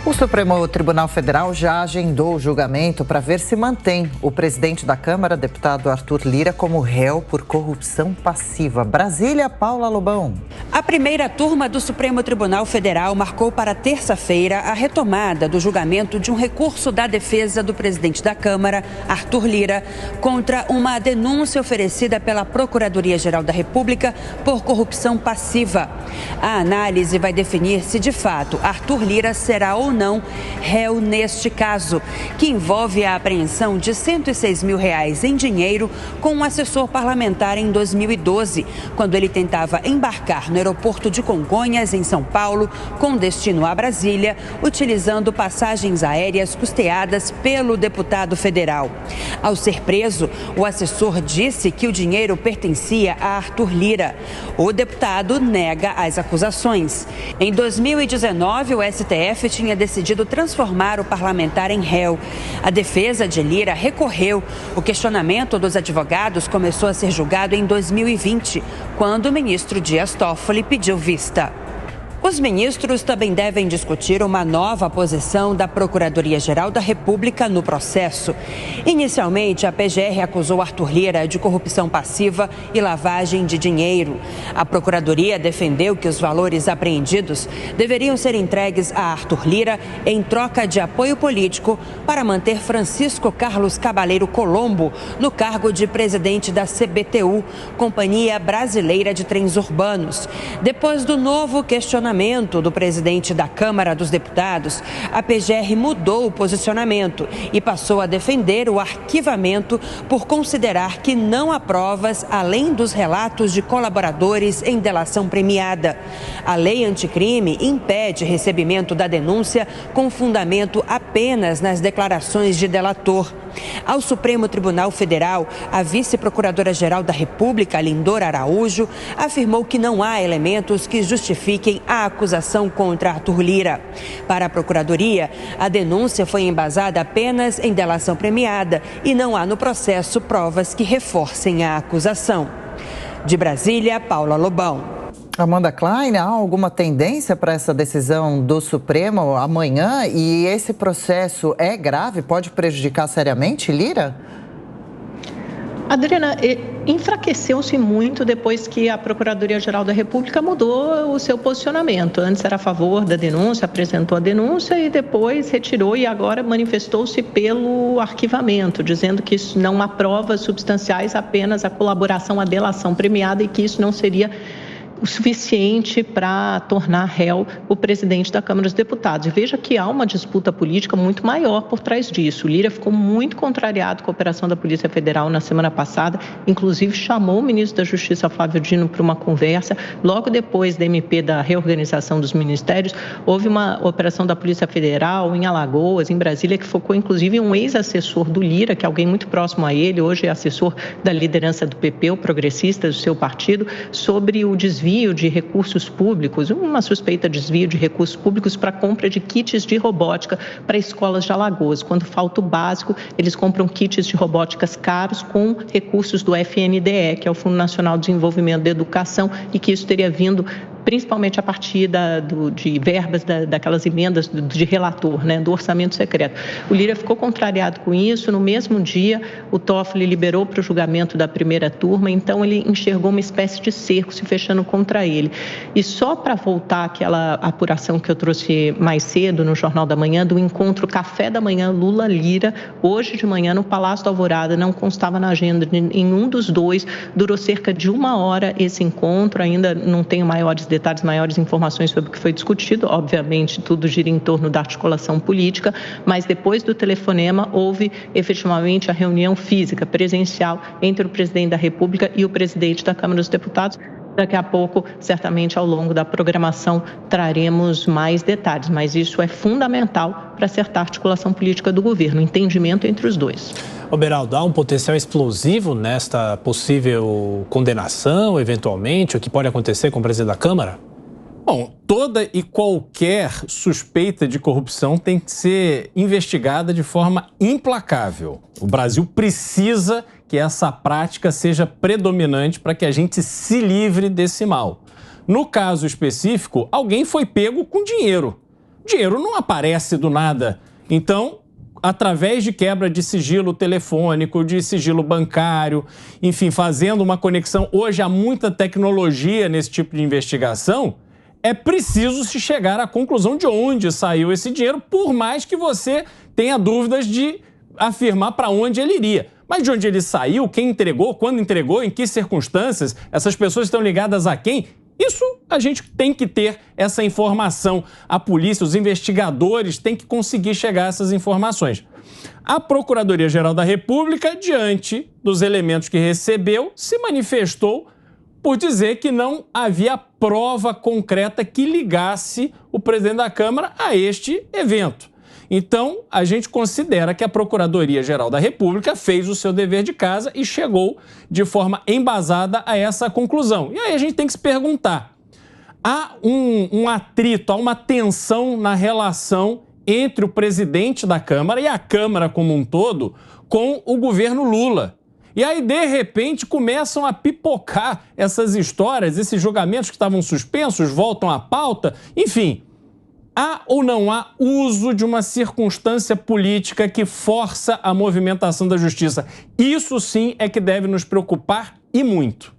O Supremo Tribunal Federal já agendou o julgamento para ver se mantém o presidente da Câmara, deputado Arthur Lira, como réu por corrupção passiva. Brasília, Paula Lobão. A primeira turma do Supremo Tribunal Federal marcou para terça-feira a retomada do julgamento de um recurso da defesa do presidente da Câmara, Arthur Lira, contra uma denúncia oferecida pela Procuradoria-Geral da República por corrupção passiva. A análise vai definir se, de fato, Arthur Lira será ou não réu neste caso, que envolve a apreensão de R$106 mil em dinheiro com um assessor parlamentar em 2012, quando ele tentava embarcar no aeroporto de Congonhas, em São Paulo, com destino a Brasília, utilizando passagens aéreas custeadas pelo deputado federal. Ao ser preso, o assessor disse que o dinheiro pertencia a Arthur Lira. O deputado nega as acusações. Em 2019, o STF tinha decidido transformar o parlamentar em réu. A defesa de Lira recorreu. O questionamento dos advogados começou a ser julgado em 2020, quando o ministro Dias Toffoli pediu vista. Os ministros também devem discutir uma nova posição da Procuradoria-Geral da República no processo. Inicialmente, a PGR acusou Arthur Lira de corrupção passiva e lavagem de dinheiro. A Procuradoria defendeu que os valores apreendidos deveriam ser entregues a Arthur Lira em troca de apoio político para manter Francisco Carlos Cabaleiro Colombo no cargo de presidente da CBTU, Companhia Brasileira de Trens Urbanos. Depois do novo questionamento do presidente da Câmara dos Deputados, a PGR mudou o posicionamento e passou a defender o arquivamento por considerar que não há provas além dos relatos de colaboradores em delação premiada. A lei anticrime impede recebimento da denúncia com fundamento apenas nas declarações de delator. Ao Supremo Tribunal Federal, a vice-procuradora-geral da República, Lindor Araújo, afirmou que não há elementos que justifiquem a acusação contra Arthur Lira. Para a Procuradoria, a denúncia foi embasada apenas em delação premiada e não há no processo provas que reforcem a acusação. De Brasília, Paula Lobão. Amanda Klein, há alguma tendência para essa decisão do Supremo amanhã? E esse processo é grave? Pode prejudicar seriamente Lira? Adriana, enfraqueceu-se muito depois que a Procuradoria-Geral da República mudou o seu posicionamento. Antes era a favor da denúncia, apresentou a denúncia e depois retirou e agora manifestou-se pelo arquivamento, dizendo que isso não há provas substanciais, apenas a colaboração, a delação premiada e que isso não seria o suficiente para tornar réu o presidente da Câmara dos Deputados. E veja que há uma disputa política muito maior por trás disso. O Lira ficou muito contrariado com a operação da Polícia Federal na semana passada, inclusive chamou o ministro da Justiça, Flávio Dino, para uma conversa. Logo depois da MP da reorganização dos ministérios, houve uma operação da Polícia Federal em Alagoas, em Brasília, que focou inclusive em um ex-assessor do Lira, que é alguém muito próximo a ele, hoje é assessor da liderança do PP, o progressista do seu partido, sobre o desvio de recursos públicos, uma suspeita de desvio de recursos públicos para a compra de kits de robótica para escolas de Alagoas. Quando falta o básico, eles compram kits de robóticas caros com recursos do FNDE, que é o Fundo Nacional de Desenvolvimento da Educação, e que isso teria vindo principalmente a partir de verbas daquelas emendas de relator, né, do orçamento secreto. O Lira ficou contrariado com isso. No mesmo dia, o Toffoli liberou para o julgamento da primeira turma, então ele enxergou uma espécie de cerco se fechando contra ele. E só para voltar àquela apuração que eu trouxe mais cedo no Jornal da Manhã, do encontro Café da Manhã Lula-Lira, hoje de manhã no Palácio da Alvorada, não constava na agenda de nenhum dos dois, durou cerca de 1 hora esse encontro, ainda não tenho maiores detalhes, maiores informações sobre o que foi discutido. Obviamente, tudo gira em torno da articulação política, mas depois do telefonema, houve efetivamente a reunião física, presencial, entre o presidente da República e o presidente da Câmara dos Deputados. Daqui a pouco, certamente, ao longo da programação, traremos mais detalhes, mas isso é fundamental para acertar a articulação política do governo, entendimento entre os dois. Beraldo, há um potencial explosivo nesta possível condenação, eventualmente, o que pode acontecer com o presidente da Câmara? Bom, toda e qualquer suspeita de corrupção tem que ser investigada de forma implacável. O Brasil precisa que essa prática seja predominante para que a gente se livre desse mal. No caso específico, alguém foi pego com dinheiro. dinheiro não aparece do nada. Então, através de quebra de sigilo telefônico, de sigilo bancário, enfim, fazendo uma conexão. Hoje há muita tecnologia nesse tipo de investigação. É preciso se chegar à conclusão de onde saiu esse dinheiro, por mais que você tenha dúvidas de afirmar para onde ele iria. Mas de onde ele saiu, quem entregou, quando entregou, em que circunstâncias, essas pessoas estão ligadas a quem? Isso a gente tem que ter essa informação. A polícia, os investigadores têm que conseguir chegar a essas informações. A Procuradoria-Geral da República, diante dos elementos que recebeu, se manifestou por dizer que não havia prova concreta que ligasse o presidente da Câmara a este evento. Então, a gente considera que a Procuradoria-Geral da República fez o seu dever de casa e chegou de forma embasada a essa conclusão. E aí a gente tem que se perguntar, há um atrito, há uma tensão na relação entre o presidente da Câmara e a Câmara como um todo com o governo Lula. E aí, de repente, começam a pipocar essas histórias, esses julgamentos que estavam suspensos, voltam à pauta, enfim. Há ou não há uso de uma circunstância política que força a movimentação da justiça? Isso sim é que deve nos preocupar e muito.